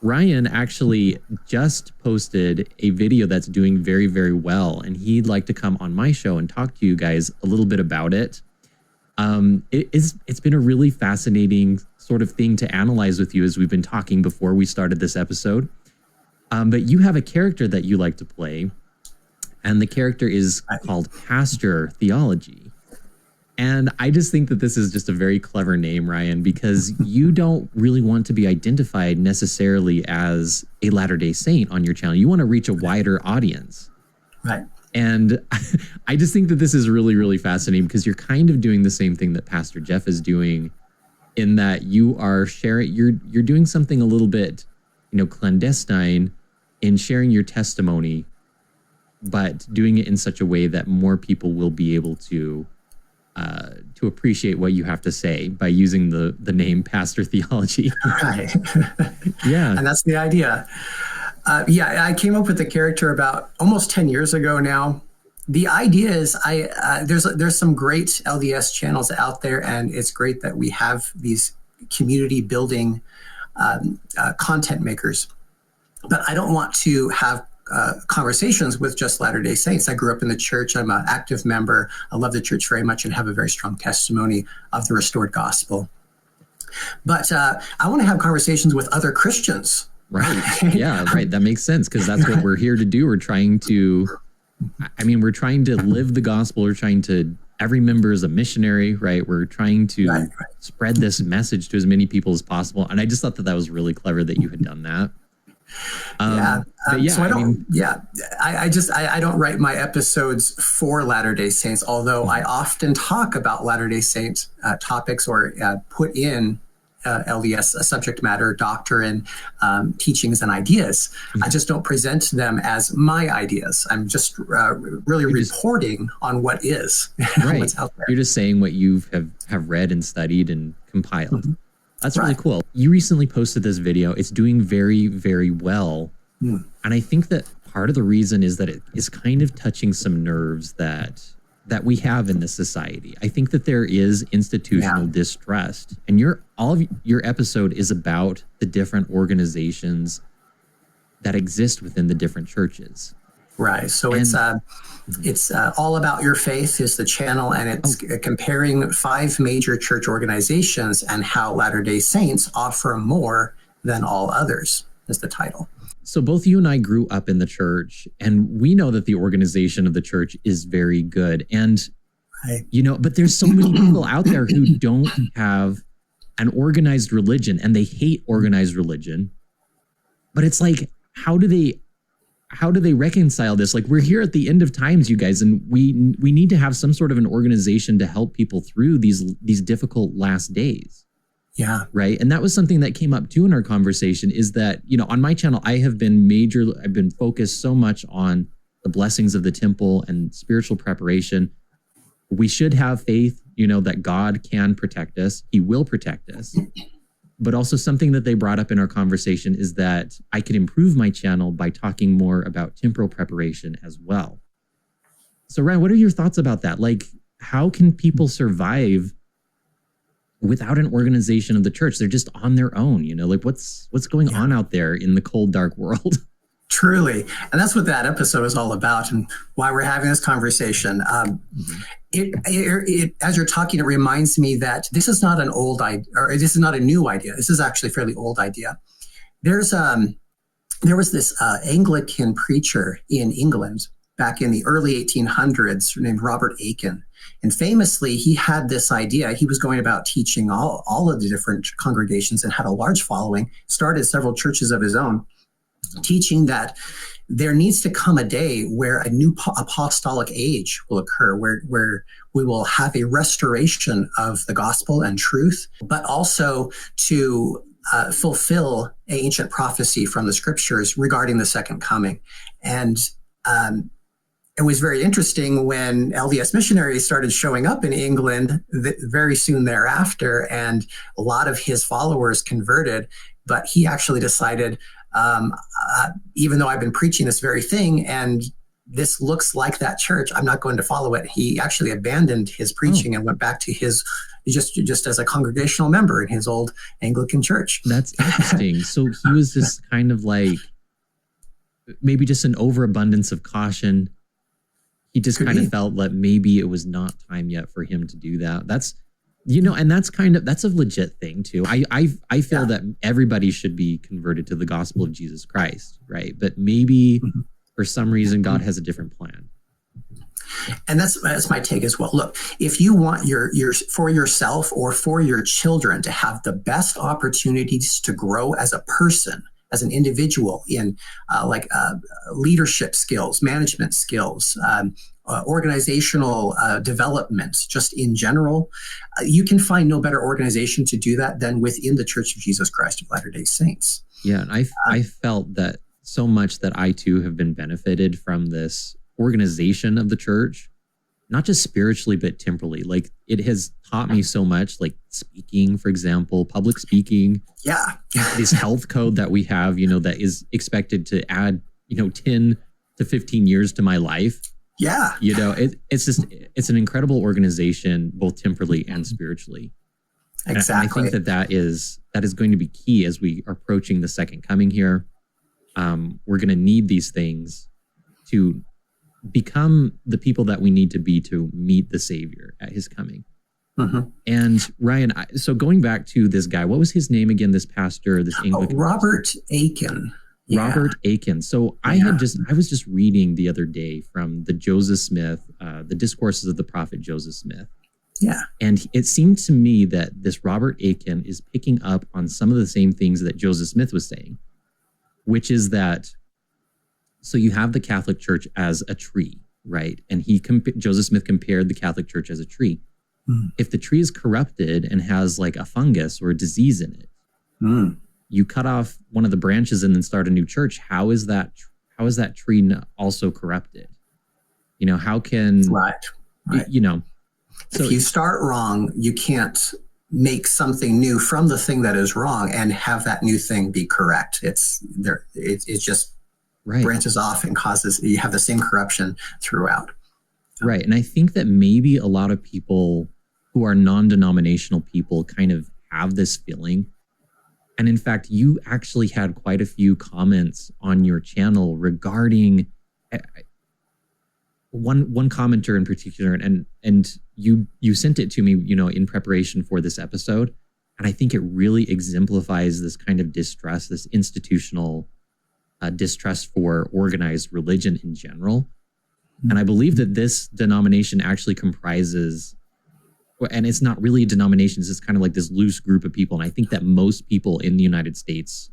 Ryan actually just posted a video that's doing very, very well, and he'd like to come on my show and talk to you guys a little bit about it. It's been a really fascinating sort of thing to analyze with you as we've been talking before we started this episode. But you have a character that you like to play, and the character is called Pastor Theology. And I just think that this is just a very clever name, Ryan, because you don't really want to be identified necessarily as a Latter-day Saint on your channel. You want to reach a wider audience. Right. And I just think that this is really, really fascinating because you're kind of doing the same thing that Pastor Jeff is doing, in that you are sharing, you're doing something a little bit, clandestine in sharing your testimony, but doing it in such a way that more people will be able to appreciate what you have to say by using the name Pastor Theology. Right. Yeah. And that's the idea. I came up with the character about almost 10 years ago now. The idea is there's some great LDS channels out there, and it's great that we have these community building content makers. But I don't want to have conversations with just Latter-day Saints. I grew up in the church. I'm an active member. I love the church very much and have a very strong testimony of the restored gospel. But I want to have conversations with other Christians. Right. Yeah, right. That makes sense, because that's what we're here to do. We're trying to live the gospel. We're trying to, every member is a missionary, right? We're trying to spread this message to as many people as possible. And I just thought that was really clever that you had done that. I don't write my episodes for Latter-day Saints, although I often talk about Latter-day Saints topics or put in LDS subject matter, doctrine, teachings, and ideas. I just don't present them as my ideas. I'm just really reporting on what is, right. What's out there. You're just saying what you have read and studied and compiled. Mm-hmm. That's really cool. You recently posted this video. It's doing very, very well. And I think that part of the reason is that it is kind of touching some nerves that we have in this society. I think that there is institutional distrust, and all of your episode is about the different organizations that exist within the different churches. Right. So it's all about your faith is the channel, and it's comparing 5 major church organizations and how Latter-day Saints offer more than all others is the title. So both you and I grew up in the church, and we know that the organization of the church is very good. And, but there's so many people out there who don't have an organized religion, and they hate organized religion. But it's like, how do they reconcile this? Like, we're here at the end of times, you guys, and we need to have some sort of an organization to help people through these difficult last days. Yeah. Right. And that was something that came up too in our conversation, is that, on my channel, I've been focused so much on the blessings of the temple and spiritual preparation. We should have faith, that God can protect us. He will protect us. But also something that they brought up in our conversation is that I could improve my channel by talking more about temporal preparation as well. So Ryan, what are your thoughts about that? Like, how can people survive without an organization of the church? They're just on their own, like what's going on out there in the cold, dark world? Truly. And that's what that episode is all about, and why we're having this conversation. It as you're talking, it reminds me that this is not an old idea, or this is not a new idea. This is actually a fairly old idea. There was this Anglican preacher in England back in the early 1800s named Robert Aiken. And famously, he had this idea. He was going about teaching all of the different congregations and had a large following, started several churches of his own, teaching that there needs to come a day where a new apostolic age will occur, where we will have a restoration of the gospel and truth, but also to fulfill ancient prophecy from the scriptures regarding the second coming. And it was very interesting when LDS missionaries started showing up in England very soon thereafter, and a lot of his followers converted. But he actually decided, even though I've been preaching this very thing and this looks like that church. I'm not going to follow it. He actually abandoned his preaching and went back to his just as a congregational member in his old Anglican church. That's interesting. So he was just kind of like maybe just an overabundance of caution. He just kind of felt that maybe it was not time yet for him to do that. That's, and that's a legit thing too. I feel that everybody should be converted to the gospel of Jesus Christ, right? But maybe for some reason God has a different plan. And that's my take as well. Look, if you want your for yourself or for your children to have the best opportunities to grow as a person, as an individual in leadership skills, management skills, organizational development, just in general, you can find no better organization to do that than within the Church of Jesus Christ of Latter-day Saints. Yeah, and I felt that so much that I too have been benefited from this organization of the church, not just spiritually, but temporally. Like, it has taught me so much, like speaking, for example, public speaking. Yeah. This health code that we have, that is expected to add, 10 to 15 years to my life. Yeah. It's an incredible organization, both temporally and spiritually. Exactly. And I think that is going to be key as we are approaching the second coming here. We're going to need these things to become the people that we need to be to meet the Savior at his coming. And Ryan, so going back to this guy, what was his name again? This pastor, this Anglican Robert Aiken. Robert Aiken. So I was just reading the other day from the Joseph Smith, the Discourses of the Prophet Joseph Smith. Yeah. And it seemed to me that this Robert Aiken is picking up on some of the same things that Joseph Smith was saying, which is that, so you have the Catholic Church as a tree, right? And Joseph Smith compared the Catholic Church as a tree. If the tree is corrupted and has like a fungus or a disease in it, you cut off one of the branches and then start a new church. How is that tree also corrupted? How can right. So if you start wrong, you can't make something new from the thing that is wrong and have that new thing be correct. It's just branches off and you have the same corruption throughout. Right. And I think that maybe a lot of people who are non-denominational people kind of have this feeling. And in fact, you actually had quite a few comments on your channel regarding one commenter in particular, and you sent it to me, in preparation for this episode. And I think it really exemplifies this kind of distrust, this institutional distrust for organized religion in general. And I believe that this denomination actually comprises, and it's not really a denomination, it's just kind of like this loose group of people. And I think that most people in the United States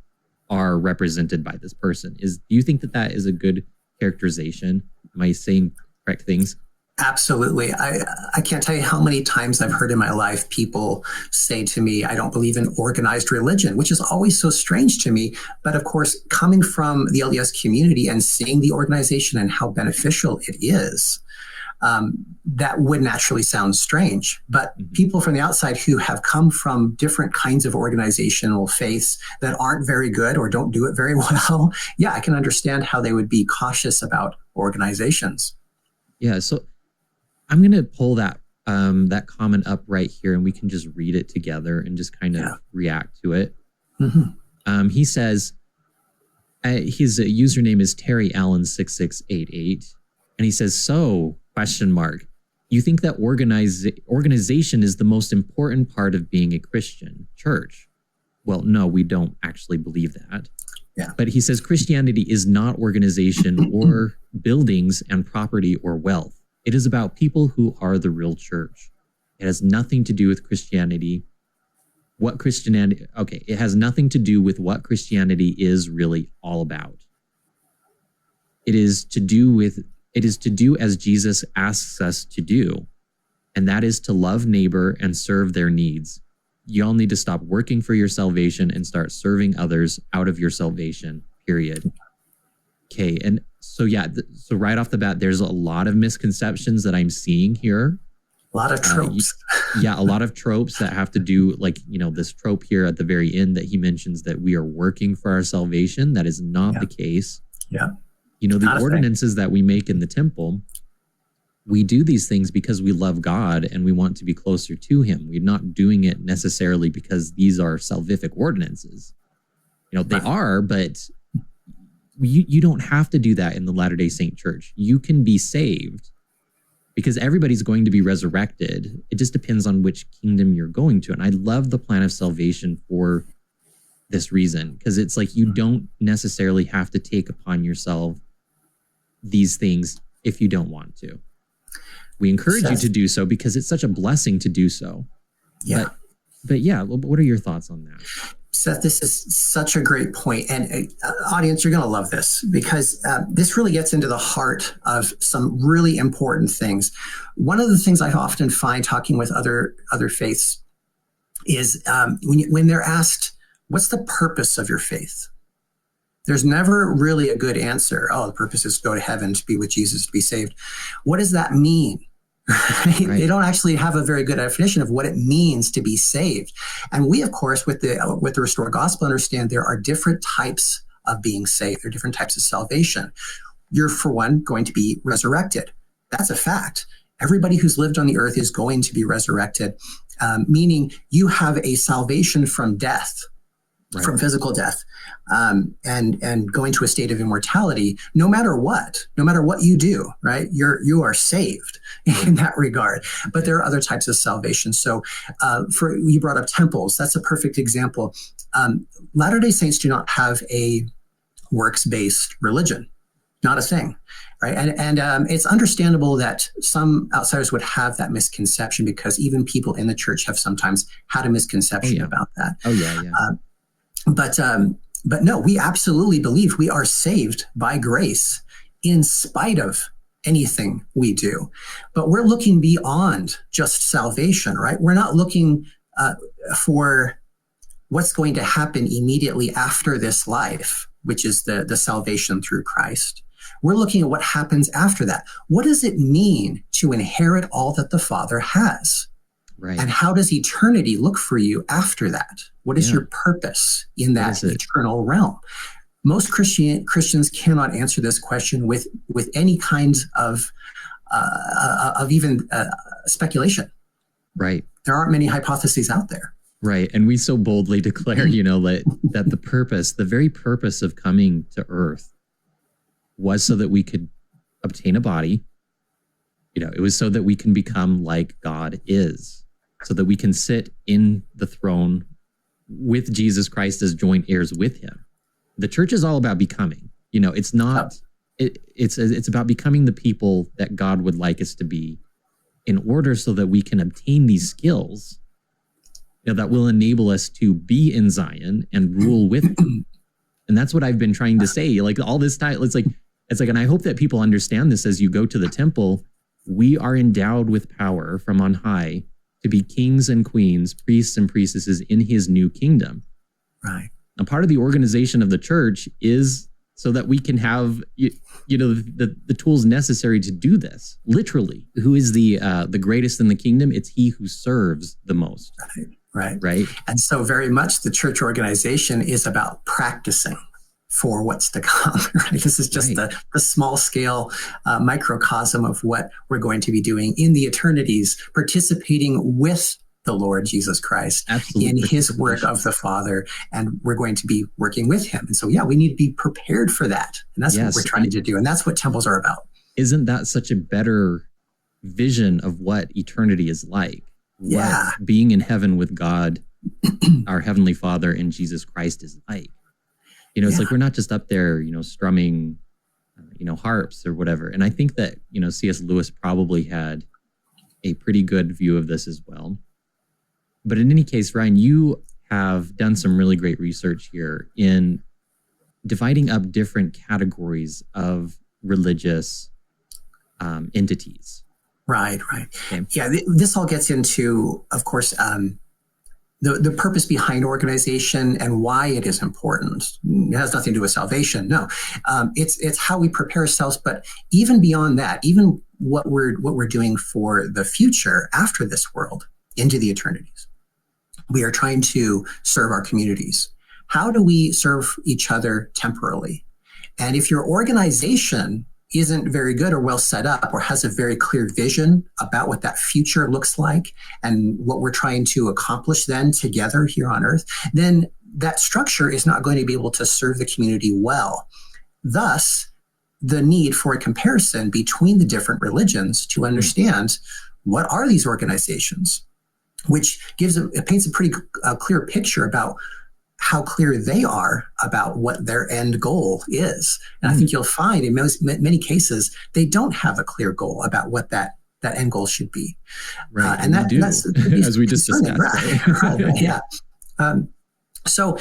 are represented by this person. Do you think that is a good characterization? Am I saying correct things? Absolutely. I can't tell you how many times I've heard in my life people say to me, I don't believe in organized religion, which is always so strange to me. But of course, coming from the LDS community and seeing the organization and how beneficial it is, that would naturally sound strange. But people from the outside who have come from different kinds of organizational faiths that aren't very good or don't do it very well, I can understand how they would be cautious about organizations. Yeah, so I'm going to pull that comment up right here, and we can just read it together and just kind of react to it. He says, his username is Terry Allen 6688, and he says, "So, ? You think that organization is the most important part of being a Christian church?" Well, no, we don't actually believe that. Yeah. But he says Christianity is not organization or buildings and property or wealth. It is about people who are the real church. It has nothing to do with Christianity. It has nothing to do with what Christianity is really all about. It is to do as Jesus asks us to do, and that is to love neighbor and serve their needs. Y'all need to stop working for your salvation and start serving others out of your salvation, period. Okay, and so so right off the bat, there's a lot of misconceptions that I'm seeing here. A lot of tropes. A lot of tropes that have to do, like, this trope here at the very end that he mentions that we are working for our salvation. That is not the case. Yeah. The ordinances that we make in the temple, we do these things because we love God and we want to be closer to him. We're not doing it necessarily because these are salvific ordinances. They are, but you don't have to do that in the Latter-day Saint Church. You can be saved because everybody's going to be resurrected. It just depends on which kingdom you're going to. And I love the plan of salvation for this reason, because it's like you don't necessarily have to take upon yourself these things if you don't want to. We encourage you to do so because it's such a blessing to do so. Yeah. But yeah, what are your thoughts on that? Seth, this is such a great point. And audience, you're going to love this because this really gets into the heart of some really important things. One of the things I often find talking with other faiths is when they're asked, what's the purpose of your faith? There's never really a good answer. Oh, the purpose is to go to heaven, to be with Jesus, to be saved. What does that mean? Right. They don't actually have a very good definition of what it means to be saved. And we, of course, with the Restored Gospel, understand there are different types of being saved. There are different types of salvation. You're, for one, going to be resurrected. That's a fact. Everybody who's lived on the earth is going to be resurrected, meaning you have a salvation from death. Right. From physical death, and going to a state of immortality, no matter what you do, right? You are saved in that regard. But there are other types of salvation. So, you brought up temples. That's a perfect example. Latter-day Saints do not have a works-based religion, not a thing, right? And it's understandable that some outsiders would have that misconception because even people in the church have sometimes had a misconception about that. Oh yeah. But no, we absolutely believe we are saved by grace in spite of anything we do. But we're looking beyond just salvation, right? We're not looking for what's going to happen immediately after this life, which is the salvation through Christ. We're looking at what happens after that. What does it mean to inherit all that the Father has? Right. And how does eternity look for you after that? What is your purpose in that eternal realm? Most Christians cannot answer this question with any kind of even speculation. Right. There aren't many hypotheses out there. Right. And we so boldly declare, that the very purpose of coming to earth was so that we could obtain a body. It was so that we can become like God is, so that we can sit in the throne with Jesus Christ as joint heirs with him. The church is all about becoming. It's not. It's about becoming the people that God would like us to be, in order so that we can obtain these skills, that will enable us to be in Zion and rule with him. And that's what I've been trying to say. Like all this time, it's like, and I hope that people understand this as you go to the temple. We are endowed with power from on high to be kings and queens, priests and priestesses in his new kingdom. Right. And part of the organization of the church is so that we can have, the tools necessary to do this. Literally, who is the greatest in the kingdom? It's he who serves the most. Right. And so very much the church organization is about practicing for what's to come. Right? This is just the small scale microcosm of what we're going to be doing in the eternities, participating with the Lord Jesus Christ in his work of the Father. And we're going to be working with him. And so, we need to be prepared for that. And that's what we're trying to do. And that's what temples are about. Isn't that such a better vision of what eternity is like? What being in heaven with God, our Heavenly Father, and Jesus Christ is like. It's like we're not just up there, strumming, harps or whatever. And I think that, C.S. Lewis probably had a pretty good view of this as well. But in any case, Ryan, you have done some really great research here in dividing up different categories of religious entities. Right. Okay. Yeah, this all gets into, of course, the purpose behind organization and why it is important. It has nothing to do with salvation. No, it's how we prepare ourselves. But even beyond that, even what we're doing for the future after this world into the eternities, we are trying to serve our communities. How do we serve each other temporally? And if your organization isn't very good or well set up or has a very clear vision about what that future looks like and what we're trying to accomplish then together here on earth, then that structure is not going to be able to serve the community well. Thus, the need for a comparison between the different religions to understand what are these organizations, which paints a pretty clear picture about how clear they are about what their end goal is. And I think you'll find in many cases, they don't have a clear goal about what that end goal should be. Right. And that's as we just discussed. Right. Yeah. So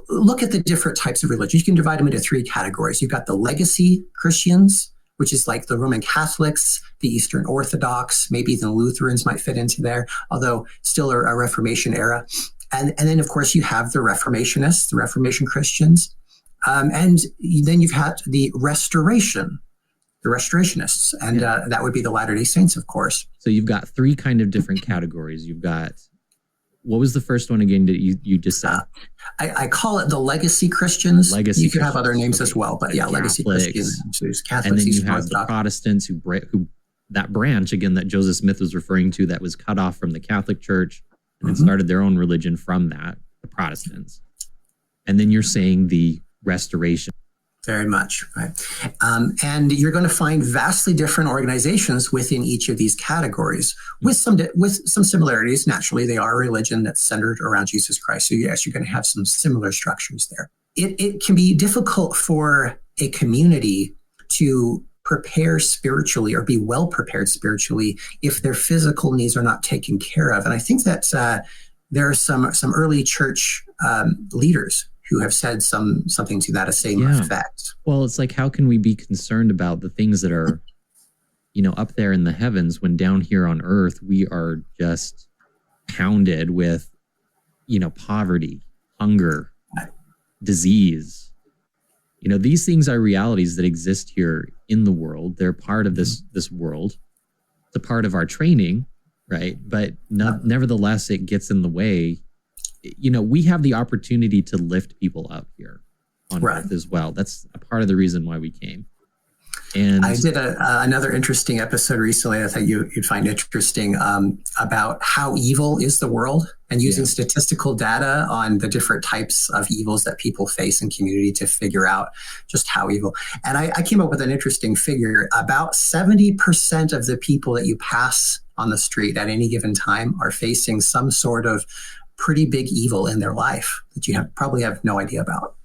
look at the different types of religion. You can divide them into three categories. You've got the legacy Christians, which is like the Roman Catholics, the Eastern Orthodox, maybe even Lutherans might fit into there, although still a Reformation era. And then, of course, you have the Reformationists, the Reformation Christians. And then you've had the Restorationists, and that would be the Latter-day Saints, of course. So you've got three kind of different categories. You've got, what was the first one again that you just said? I call it the legacy Christians. Legacy you could Christians. have other names as well, but legacy Christians. So there's Catholics, and then you Eastern have the Protestants who that branch again that Joseph Smith was referring to that was cut off from the Catholic Church and started their own religion from that, the Protestants. And then you're saying the Restoration. Very much, right. And you're going to find vastly different organizations within each of these categories with some similarities. Naturally, they are a religion that's centered around Jesus Christ. So yes, you're going to have some similar structures there. It can be difficult for a community to prepare spiritually or be well prepared spiritually if their physical needs are not taken care of. And I think that there are some early church leaders who have said something to that same effect. Well, it's like, how can we be concerned about the things that are, up there in the heavens when down here on earth, we are just pounded with, poverty, hunger, disease. These things are realities that exist here in the world. They're part of this world. It's a part of our training, right? But nevertheless, it gets in the way. We have the opportunity to lift people up here on earth as well. That's a part of the reason why we came. And I did another interesting episode recently I thought you'd find interesting about how evil is the world and using statistical data on the different types of evils that people face in community to figure out just how evil. And I came up with an interesting figure. About 70% of the people that you pass on the street at any given time are facing some sort of pretty big evil in their life that you probably have no idea about.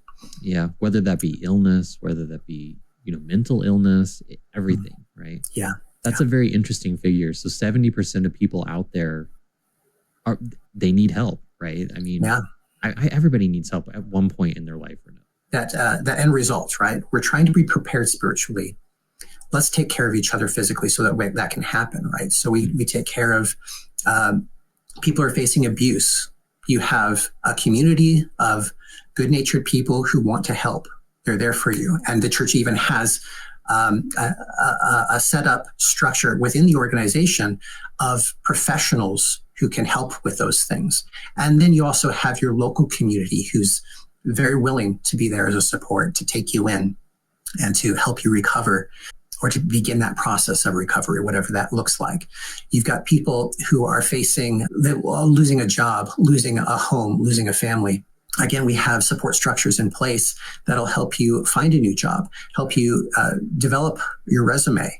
Yeah, whether that be illness, whether that be mental illness, everything, right? Yeah, that's a very interesting figure. So 70% of people out there they need help, right? I mean, everybody needs help at one point in their life or not. That end result, right? We're trying to be prepared spiritually. Let's take care of each other physically so that can happen, right? So we take care of people who are facing abuse. You have a community of good-natured people who want to help. They're there for you. And the church even has a set up structure within the organization of professionals who can help with those things. And then you also have your local community who's very willing to be there as a support, to take you in and to help you recover or to begin that process of recovery, whatever that looks like. You've got people who are facing losing a job, losing a home, losing a family. Again, we have support structures in place that'll help you find a new job, help you develop your resume,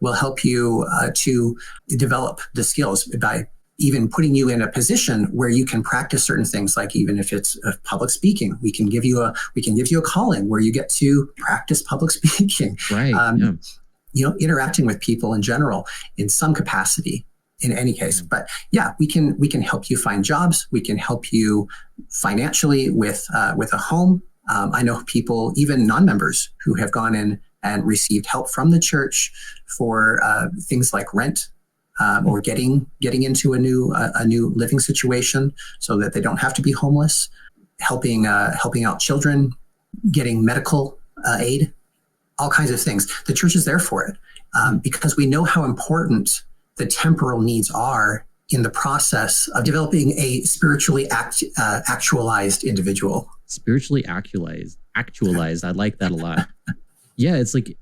will help you to develop the skills by even putting you in a position where you can practice certain things, like even if it's public speaking, we can give you a calling where you get to practice public speaking. Right. Interacting with people in general in some capacity. In any case, but we can help you find jobs. We can help you financially with a home. I know people, even non-members, who have gone in and received help from the church for things like rent or getting into a new living situation, so that they don't have to be homeless. Helping out children, getting medical aid, all kinds of things. The church is there for it because we know how important the temporal needs are in the process of developing a spiritually actualized individual. spiritually actualized. I like that a lot. Yeah, it's like,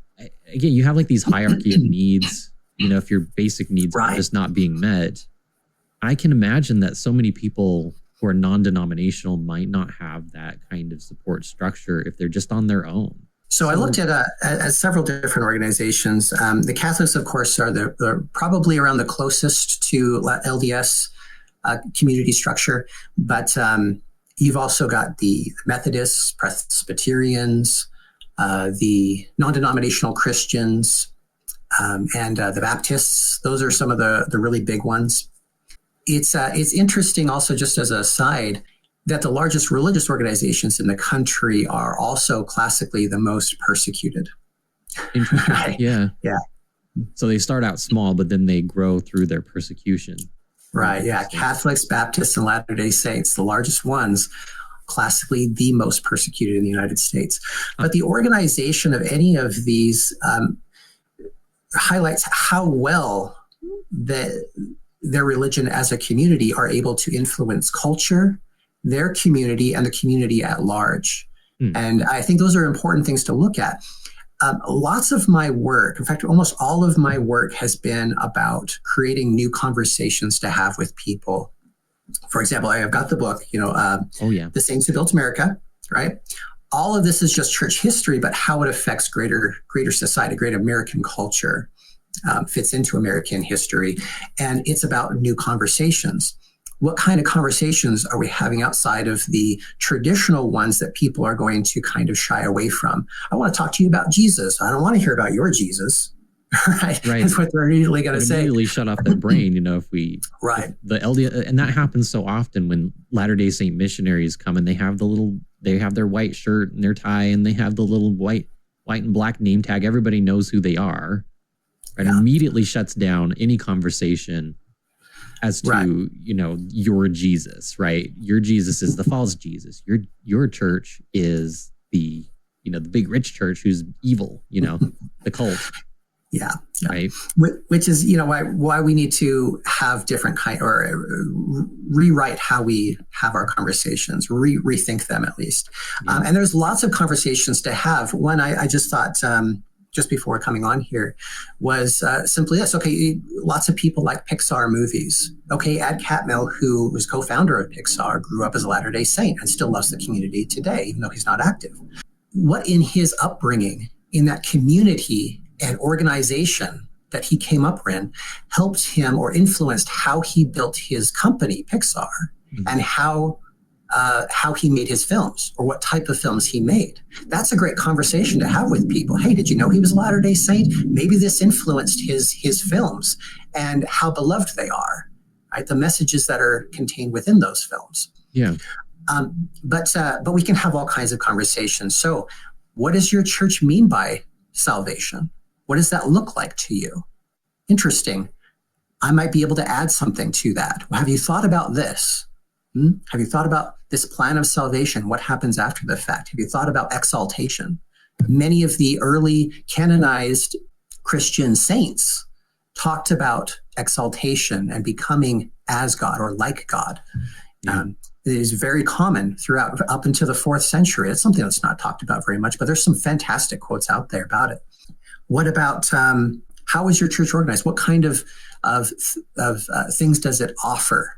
again, you have like these hierarchy of needs. If your basic needs are just not being met, I can imagine that so many people who are non-denominational might not have that kind of support structure if they're just on their own. So I looked at several different organizations. The Catholics, of course, are they're probably around the closest to LDS community structure, but you've also got the Methodists, Presbyterians, the Non-Denominational Christians, and the Baptists. Those are some of the really big ones. It's interesting also, just as a side, that the largest religious organizations in the country are also classically the most persecuted. Interesting. Right? Yeah. Yeah. So they start out small, but then they grow through their persecution. Right. Yeah. Catholics, Baptists, and Latter-day Saints, the largest ones, classically the most persecuted in the United States. But the organization of any of these highlights how well their religion as a community are able to influence culture, their community, and the community at large. And I think those are important things to look at. Lots of my work, in fact, almost all of my work has been about creating new conversations to have with people. For example, I have got the book, The Saints Who Built America, right? All of this is just church history, but how it affects greater society, great American culture, fits into American history. And it's about new conversations. What kind of conversations are we having outside of the traditional ones that people are going to kind of shy away from? I want to talk to you about Jesus. I don't want to hear about your Jesus. Right. That's what they're immediately going to say. Immediately shut off their brain, if we... Right. If the LDS, and that happens so often when Latter-day Saint missionaries come and they have their white shirt and their tie and they have the little white and black name tag. Everybody knows who they are. Right. Yeah. Immediately shuts down any conversation as to, your Jesus, right? Your Jesus is the false Jesus. Your church is the big rich church who's evil, the cult. Yeah. Right. Which is, why we need to have different rewrite how we have our conversations, rethink them at least. Yeah. And there's lots of conversations to have. One I just thought, just before coming on here, was simply this. Okay, lots of people like Pixar movies. Okay, Ed Catmull, who was co-founder of Pixar, grew up as a Latter-day Saint and still loves the community today, even though he's not active. What in his upbringing, in that community and organization that he came up in, helped him or influenced how he built his company, Pixar, and how he made his films or what type of films he made. That's a great conversation to have with people. Hey, did you know he was a Latter-day Saint? Maybe this influenced his films and how beloved they are, right? The messages that are contained within those films. Yeah. But we can have all kinds of conversations. So what does your church mean by salvation? What does that look like to you? Interesting. I might be able to add something to that. Have you thought about this? Have you thought about this plan of salvation? What happens after the fact? Have you thought about exaltation? Many of the early canonized Christian saints talked about exaltation and becoming as God or like God. Yeah. It is very common throughout up into the 4th century. It's something that's not talked about very much, but there's some fantastic quotes out there about it. What about how is your church organized? What kind of things does it offer?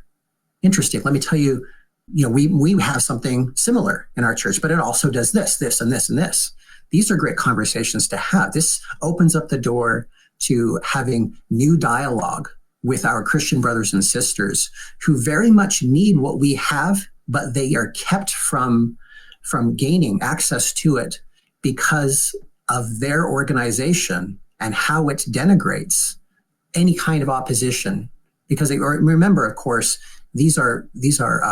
Interesting. Let me tell you, we have something similar in our church, but it also does this, and this, and this. These are great conversations to have. This opens up the door to having new dialogue with our Christian brothers and sisters who very much need what we have, but they are kept from gaining access to it because of their organization and how it denigrates any kind of opposition. Because remember, of course, these are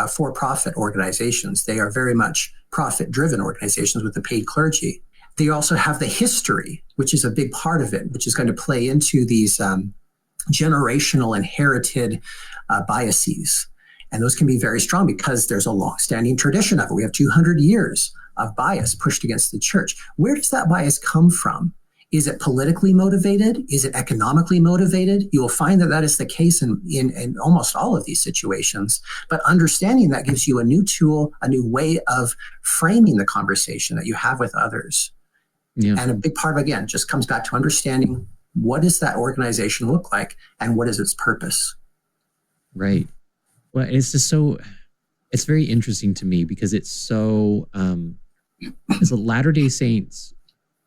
for-profit organizations. They are very much profit-driven organizations with the paid clergy. They also have the history, which is a big part of it, which is going to play into these generational inherited biases. And those can be very strong because there's a long-standing tradition of it. We have 200 years of bias pushed against the church. Where does that bias come from? Is it politically motivated? Is it economically motivated? You will find that that is the case in almost all of these situations. But understanding that gives you a new tool, a new way of framing the conversation that you have with others. Yeah. And a big part of, again, just comes back to understanding what does that organization look like and what is its purpose? Right. Well, it's just it's very interesting to me because it's so, as a Latter-day Saints,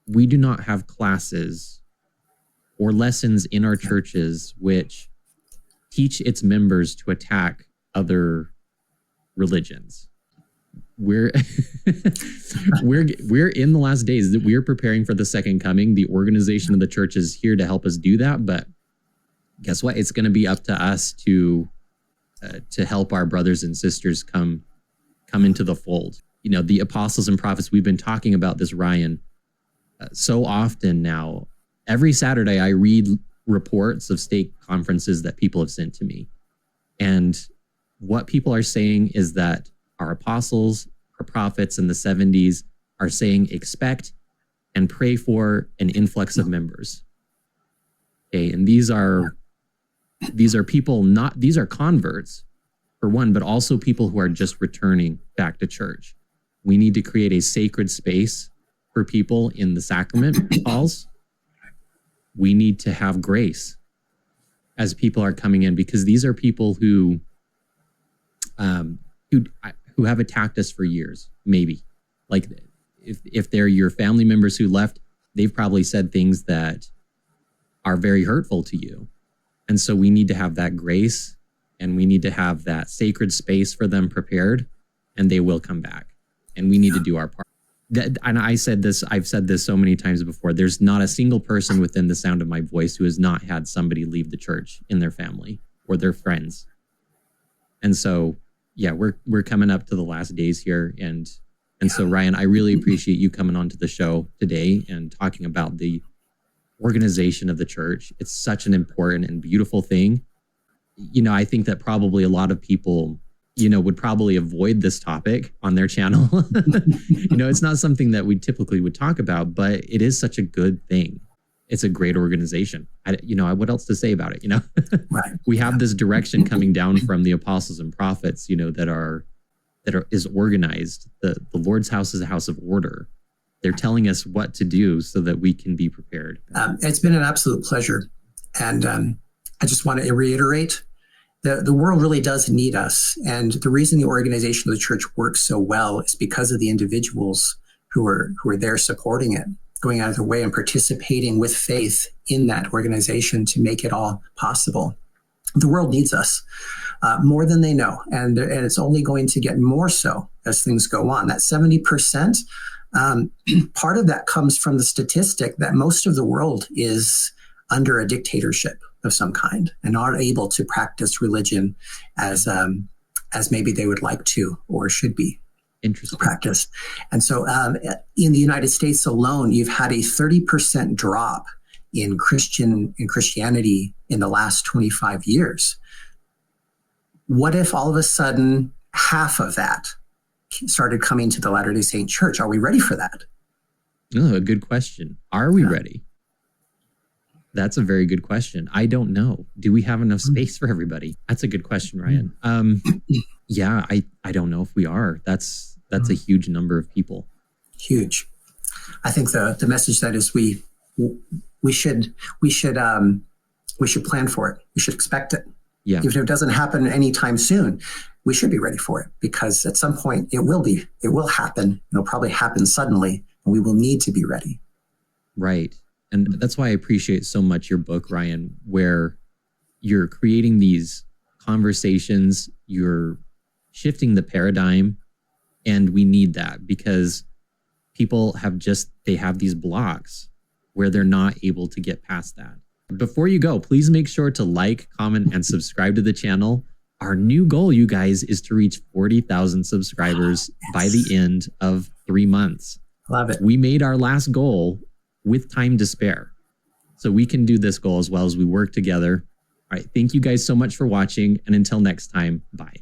we do not have classes or lessons in our churches which teach its members to attack other religions. We're we're in the last days that we're preparing for the second coming. The organization of the church is here to help us do that, but guess what? It's going to be up to us to help our brothers and sisters come into the fold. You know, the apostles and prophets. We've been talking about this, Ryan, so often now. Every Saturday, I read reports of stake conferences that people have sent to me, and what people are saying is that our apostles, our prophets in the 70s are saying expect and pray for an influx of members. Okay, and these are people these are converts for one, but also people who are just returning back to church. We need to create a sacred space for people in the sacrament halls. We need to have grace as people are coming in, because these are people who have attacked us for years, maybe. Like if they're your family members who left, they've probably said things that are very hurtful to you. And so we need to have that grace, and we need to have that sacred space for them prepared, and they will come back. And we need to do our part. And I've said this so many times before, there's not a single person within the sound of my voice who has not had somebody leave the church in their family or their friends. And so, yeah, we're coming up to the last days here. And so, Ryan, I really appreciate you coming onto the show today and talking about the organization of the church. It's such an important and beautiful thing. You know, I think that probably a lot of people, you know, would probably avoid this topic on their channel. You know, it's not something that we typically would talk about, but it is such a good thing. It's a great organization. What else to say about it? You know, right. We have this direction coming down from the apostles and prophets, you know, that is organized. The Lord's house is a house of order. They're telling us what to do so that we can be prepared. It's been an absolute pleasure. And I just want to reiterate, the world really does need us. And the reason the organization of the church works so well is because of the individuals who are there supporting it, going out of their way and participating with faith in that organization to make it all possible. The world needs us more than they know. And it's only going to get more so as things go on. That 70%, part of that comes from the statistic that most of the world is under a dictatorship of some kind and aren't able to practice religion as maybe they would like to or should be practiced. And so in the United States alone, you've had a 30% drop in Christianity in the last 25 years. What if all of a sudden half of that started coming to the Latter-day Saint Church? Are we ready for that? Oh, a good question. Are we ready? That's a very good question. I don't know. Do we have enough space for everybody? That's a good question, Ryan. Yeah, I don't know if we are. That's a huge number of people. Huge. I think the message that is we should plan for it. We should expect it. Yeah. Even if it doesn't happen anytime soon, we should be ready for it, because at some point it will happen. It'll probably happen suddenly, and we will need to be ready. Right. And that's why I appreciate so much your book, Ryan, where you're creating these conversations, you're shifting the paradigm, and we need that because people have these blocks where they're not able to get past that. Before you go, please make sure to like, comment, and subscribe to the channel. Our new goal, you guys, is to reach 40,000 subscribers by the end of 3 months. Love it. We made our last goal with time to spare. So we can do this goal as well as we work together. All right. Thank you guys so much for watching. And until next time, bye.